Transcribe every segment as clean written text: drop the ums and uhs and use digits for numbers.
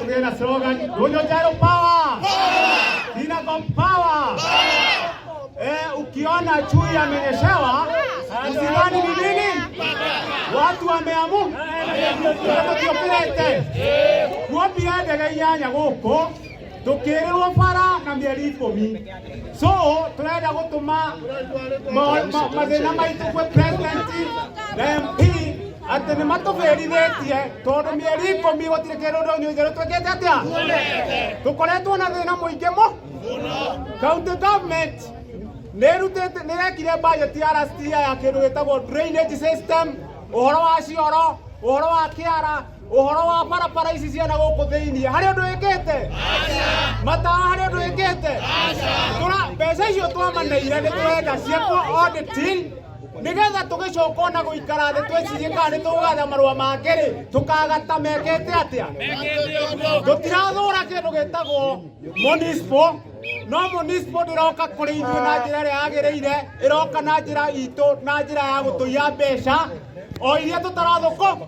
tugena slogan Donyo-Njaro power. Dinacom power. Ukiona chui amenyeshewa usidhani ni nini? Watu wameamua. Tukiopelete kuambia ndege inyanya guku tukirirwo bara na mieri 10. So turenda gutuma mathina maitu kwe president na MP ati ni matuberithitie tondu mieri 10 gutire kindu Donyo-Njaro twekete atia tukoretwo na thina muingi county government nirekire budget ya last year ya kindu gitagwo drainage system, uhoro wa cioro, uhoro wa kiara, uhoro wa barabara ici ciana guku thiini hari undu wikite matawa hari undu wikite tura mbeca icio twamaneire ni turenda ciekwo auditing nigetha tugicoka na guikara thi twicirie kana ni tugatha marua mangiri tukagata mekete atia tutirathura kindu gitagwo municipal no municipal ndiroka kuri ithuĩ na njĩra ĩrĩa yagĩrĩire iroka na njĩra itũ na njĩra ya gũtũiya mbeca o iria tutarathuko.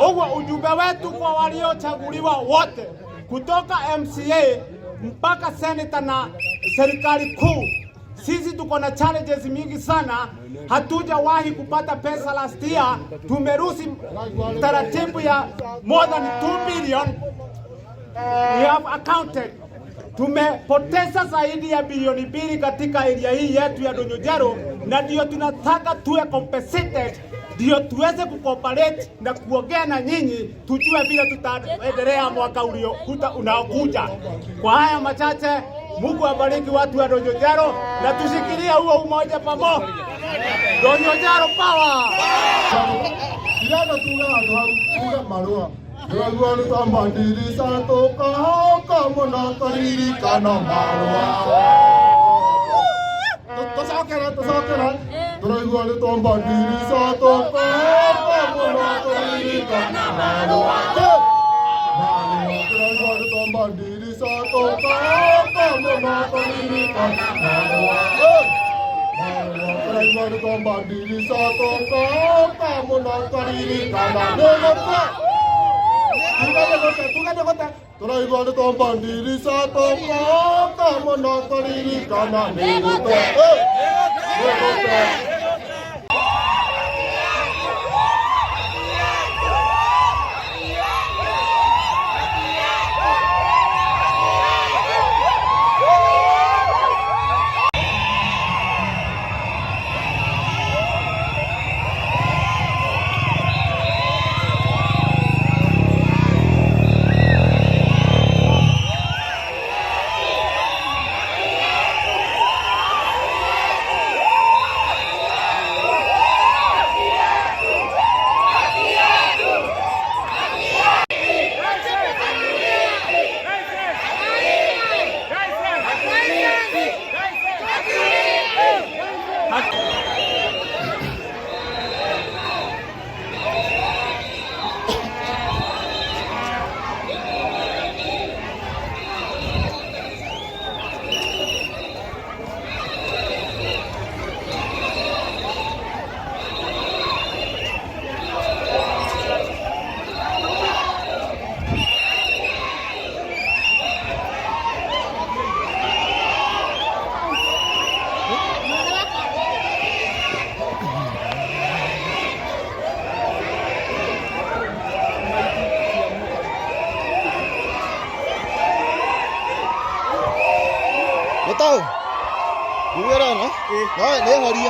Uguo ujumbe wetu kwa waliochaguliwa wote kutoka MCA mpaka senator na serikali kuu, sisi tuko na challenges mingi sana. Hatujawahi kupata pesa last year, tumerusi taratibu ya more than 2 billion we have accounted. Tumepoteza zaidi ya bilioni 2 katika area hii yetu ya Donyo-Njaro, na ndio tunataka tuwe compensated, ndio tuweze kucooperate na kuongea na nyinyi tujue vile tutaendelea mwaka unaokuja. Kwa haya machache, Mungu abariki watu wa Donyo-Njaro na tushikilie huo umoja pamoja. Donyo-Njaro power. Ndiana tuga marua Ragwa ni tambandiri sato kahoka mona kariri kana marua. Tosakera. Ragwa ni tambandiri sato kahoka mona kariri kana marua. Ragwa ni tambandiri sato kahoka mona kariri kana marua. Ragwa ni tambandiri sato kahoka mona kariri kana marua. Turaigua ni tambandiri sato kahoka mona kariri kana marua. Tahu? Bukan no? Nah, dia hari.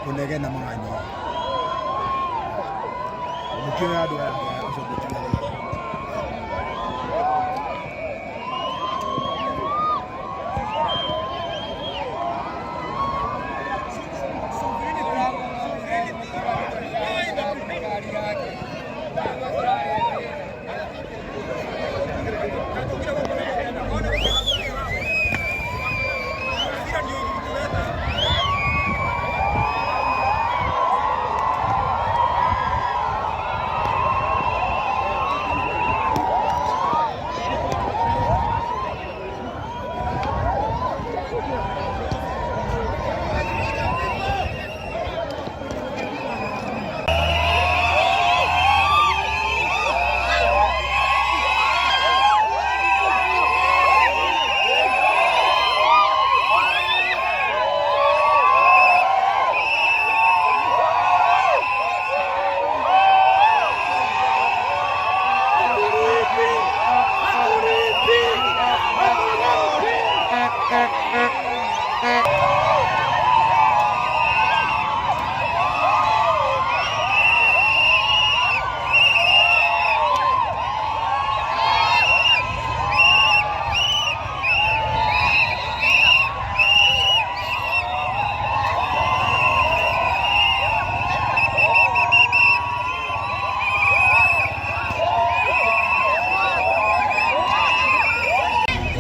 kunegena mwanyo mukio ya dua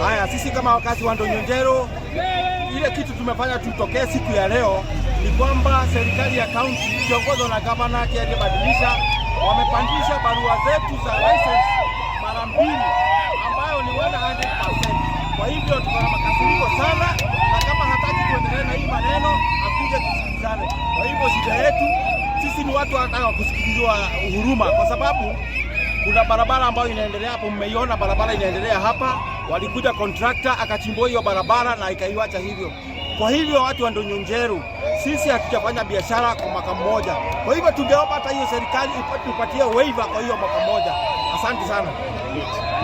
Haya, sisi kama wakazi wa Ndonyonjero, ile kitu tumefanya tutokee siku ya leo ni kwamba serikali ya kaunti kiongozwa na gavana aliyebadilisha wamepandisha barua zetu za license mara 2 ambayo ni 100%. Kwa hivyo tuko na makasiriko sana, na kama hataki kuendelea na hii maneno akuje kusikilizane. Kwa hivyo shida yetu sisi ni watu wanataka kusikilizwa huruma, kwa sababu kuna barabara ambayo inaendelea hapo, mmeiona barabara inaendelea hapa. Walikuja contractor akachimbua hiyo barabara na ikaiacha hivyo. Kwa hivyo watu wa Ndonyonjero, sisi hatujafanya biashara kwa mwaka mmoja. Kwa hivyo tungeomba hata hiyo serikali ipatie waiver kwa hiyo mwaka mmoja. Asante sana.